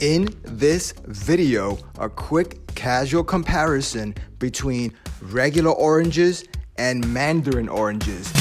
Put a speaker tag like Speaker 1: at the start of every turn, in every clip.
Speaker 1: In this video, a quick casual comparison between regular oranges and mandarin oranges.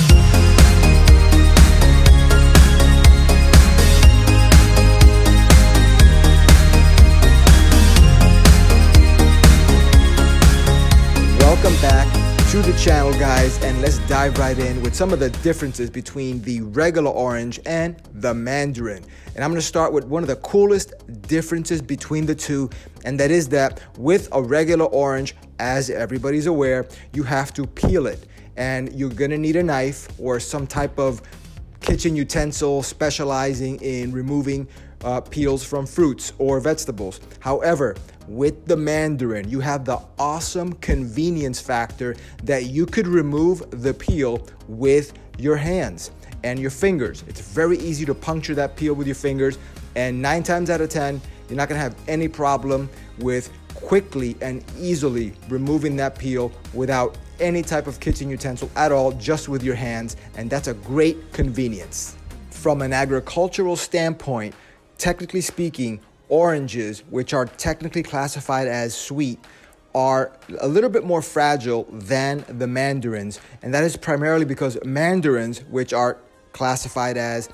Speaker 1: Welcome back to the channel, guys, and let's dive right in with some of the differences between the regular orange and the mandarin. And I'm going to start with one of the coolest differences between the two, and that is that with a regular orange, as everybody's aware, you have to peel it, and you're going to need a knife or some type of kitchen utensil specializing in removing peels from fruits or vegetables. However, with the mandarin, you have the awesome convenience factor that you could remove the peel with your hands and your fingers. It's very easy to puncture that peel with your fingers, and 9 times out of 10, you're not gonna have any problem with quickly and easily removing that peel without any type of kitchen utensil at all, just with your hands, and that's a great convenience. From an agricultural standpoint, technically speaking, oranges, which are technically classified as sweet, are a little bit more fragile than the mandarins, and that is primarily because mandarins, which are classified as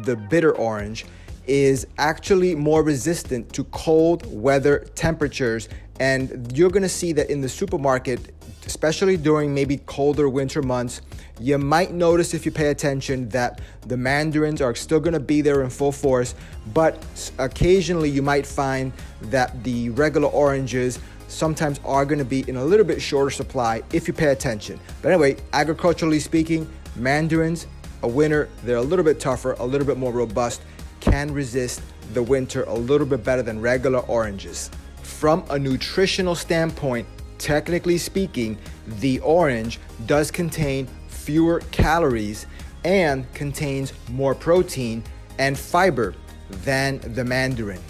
Speaker 1: the bitter orange, is actually more resistant to cold weather temperatures. And you're gonna see that in the supermarket, especially during maybe colder winter months, you might notice, if you pay attention, that the mandarins are still gonna be there in full force, but occasionally you might find that the regular oranges sometimes are gonna be in a little bit shorter supply if you pay attention. But anyway, agriculturally speaking, mandarins, a winner. They're a little bit tougher, a little bit more robust, can resist the winter a little bit better than regular oranges. From a nutritional standpoint, technically speaking, the orange does contain fewer calories and contains more protein and fiber than the mandarin.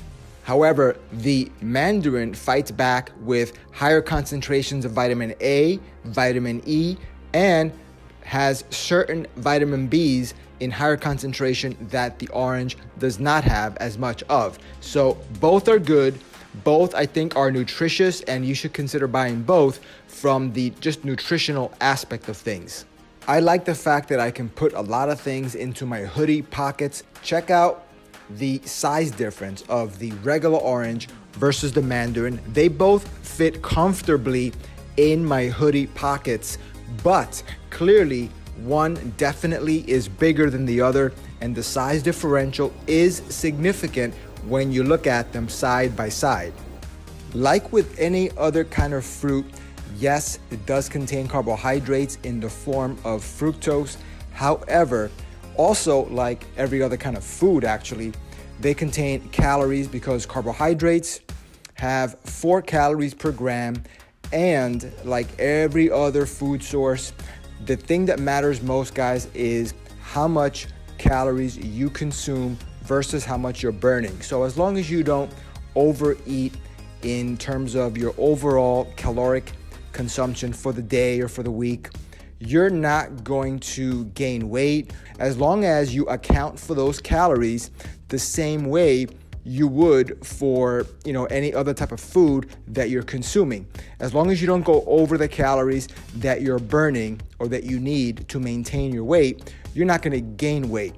Speaker 1: However, the mandarin fights back with higher concentrations of vitamin A, vitamin E, and has certain vitamin Bs in higher concentration that the orange does not have as much of. So both are good. Both, I think, are nutritious, and you should consider buying both from the just nutritional aspect of things. I like the fact that I can put a lot of things into my hoodie pockets. Check out the size difference of the regular orange versus the mandarin. They both fit comfortably in my hoodie pockets, but clearly one definitely is bigger than the other, and the size differential is significant when you look at them side by side. Like with any other kind of fruit, yes, it does contain carbohydrates in the form of fructose. However, also like every other kind of food, actually, they contain calories because carbohydrates have 4 calories per gram. And like every other food source, the thing that matters most, guys, is how much calories you consume versus how much you're burning. So as long as you don't overeat in terms of your overall caloric consumption for the day or for the week, you're not going to gain weight, as long as you account for those calories the same way you would for, any other type of food that you're consuming. As long as you don't go over the calories that you're burning or that you need to maintain your weight, you're not going to gain weight.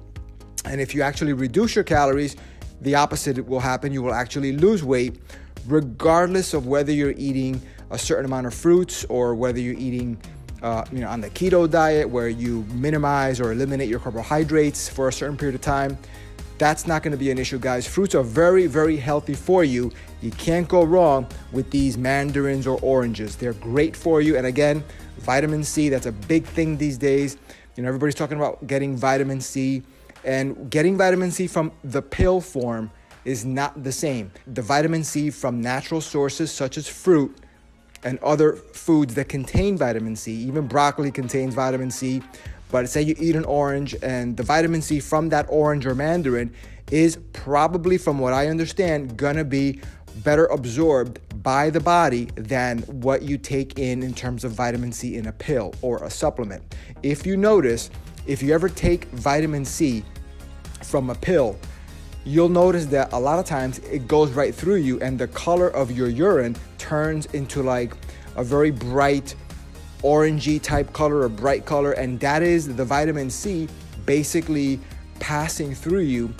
Speaker 1: And if you actually reduce your calories, the opposite will happen. You will actually lose weight, regardless of whether you're eating a certain amount of fruits or whether you're eating on the keto diet, where you minimize or eliminate your carbohydrates for a certain period of time. That's not going to be an issue, guys. Fruits are very, very healthy for you. You can't go wrong with these mandarins or oranges. They're great for you. And again, vitamin C, that's a big thing these days. Everybody's talking about getting vitamin C, and getting vitamin C from the pill form is not the same. The vitamin C from natural sources such as fruit and other foods that contain vitamin C, even broccoli contains vitamin C. But say you eat an orange, and the vitamin C from that orange or mandarin is probably, from what I understand, gonna be better absorbed by the body than what you take in terms of vitamin C in a pill or a supplement. If you notice, if you ever take vitamin C from a pill, you'll notice that a lot of times it goes right through you and the color of your urine turns into like a very bright orangey type color or bright color, and that is the vitamin C basically passing through you.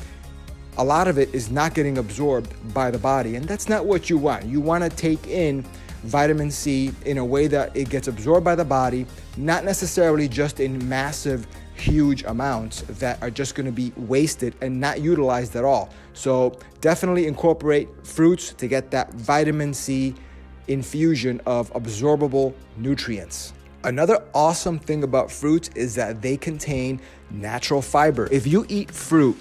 Speaker 1: A lot of it is not getting absorbed by the body, and that's not what you want. You want to take in vitamin C in a way that it gets absorbed by the body, not necessarily just in massive, huge amounts that are just going to be wasted and not utilized at all. So definitely incorporate fruits to get that vitamin C infusion of absorbable nutrients. Another awesome thing about fruits is that they contain natural fiber. If you eat fruit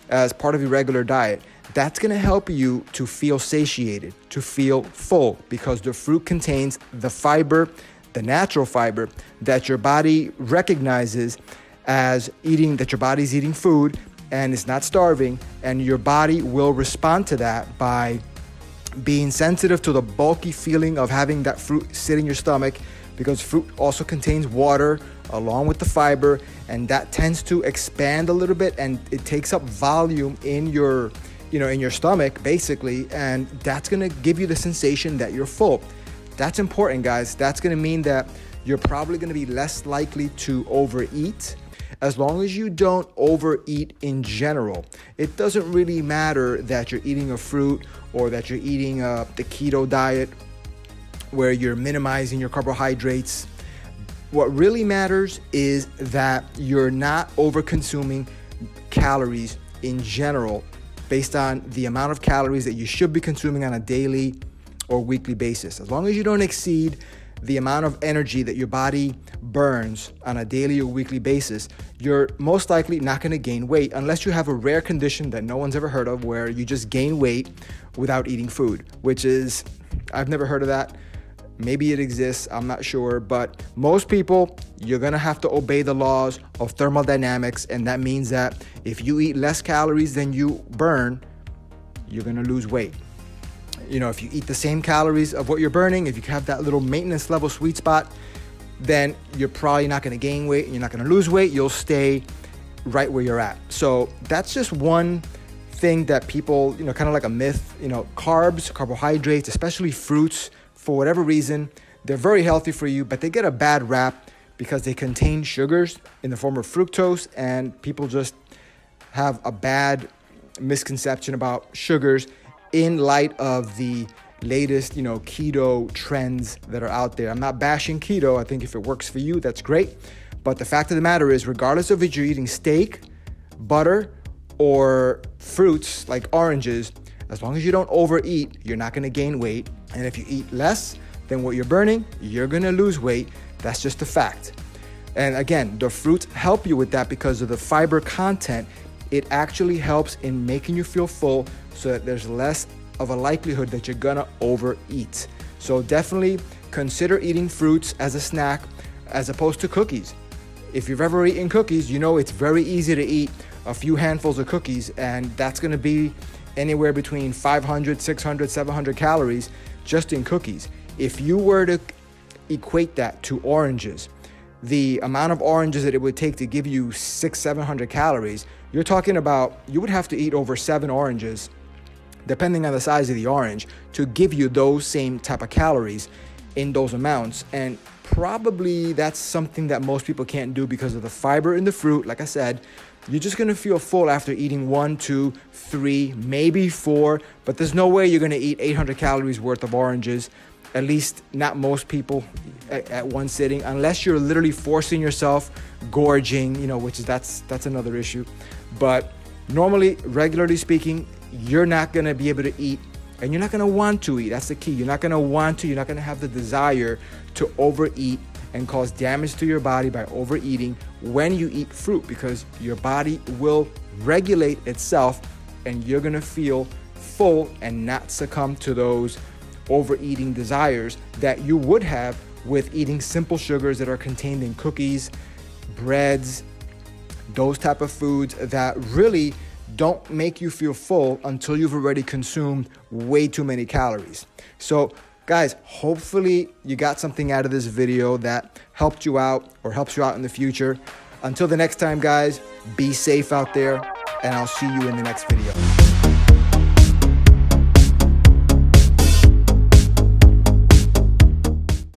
Speaker 1: as part of your regular diet, that's going to help you to feel satiated, to feel full, because the fruit contains the fiber, the natural fiber that your body recognizes as eating, that your body's eating food and it's not starving, and your body will respond to that by being sensitive to the bulky feeling of having that fruit sit in your stomach, because fruit also contains water along with the fiber, and that tends to expand a little bit and it takes up volume in your, in your stomach basically, and that's gonna give you the sensation that you're full. That's important, guys. That's gonna mean that you're probably gonna be less likely to overeat. As long as you don't overeat in general, it doesn't really matter that you're eating a fruit or that you're eating the keto diet where you're minimizing your carbohydrates. What really matters is that you're not over-consuming calories in general based on the amount of calories that you should be consuming on a daily or weekly basis. As long as you don't exceed the amount of energy that your body burns on a daily or weekly basis, you're most likely not going to gain weight unless you have a rare condition that no one's ever heard of where you just gain weight without eating food, which is, I've never heard of that. Maybe it exists, I'm not sure, but most people, you're gonna have to obey the laws of thermodynamics, and that means that if you eat less calories than you burn, you're gonna lose weight. If you eat the same calories of what you're burning, if you have that little maintenance level sweet spot, then you're probably not gonna gain weight and you're not gonna lose weight, you'll stay right where you're at. So that's just one thing that people, kind of like a myth, carbs, carbohydrates, especially fruits, for whatever reason, they're very healthy for you, but they get a bad rap because they contain sugars in the form of fructose, and people just have a bad misconception about sugars in light of the latest, keto trends that are out there. I'm not bashing keto. I think if it works for you, that's great. But the fact of the matter is, regardless of if you're eating steak, butter, or fruits like oranges, as long as you don't overeat, you're not gonna gain weight. And if you eat less than what you're burning, you're gonna lose weight. That's just a fact. And again, the fruits help you with that because of the fiber content. It actually helps in making you feel full so that there's less of a likelihood that you're gonna overeat. So definitely consider eating fruits as a snack as opposed to cookies. If you've ever eaten cookies, it's very easy to eat a few handfuls of cookies, and that's gonna be anywhere between 500, 600, 700 calories just in cookies. If you were to equate that to oranges, the amount of oranges that it would take to give you 600-700 calories, you're talking about, you would have to eat over 7 oranges, depending on the size of the orange, to give you those same type of calories in those amounts. And probably that's something that most people can't do because of the fiber in the fruit. Like I said, you're just gonna feel full after eating 1, 2, 3, maybe 4, but there's no way you're gonna eat 800 calories worth of oranges, at least not most people at one sitting, unless you're literally forcing yourself, gorging, which is, that's another issue. But normally, regularly speaking, you're not gonna be able to eat, and you're not gonna want to eat. That's the key. You're not gonna want to, you're not gonna have the desire to overeat and cause damage to your body by overeating when you eat fruit, because your body will regulate itself and you're gonna feel full and not succumb to those overeating desires that you would have with eating simple sugars that are contained in cookies, breads, those type of foods that really don't make you feel full until you've already consumed way too many calories. So guys, hopefully you got something out of this video that helped you out or helps you out in the future. Until the next time, guys, be safe out there, and I'll see you in the next video.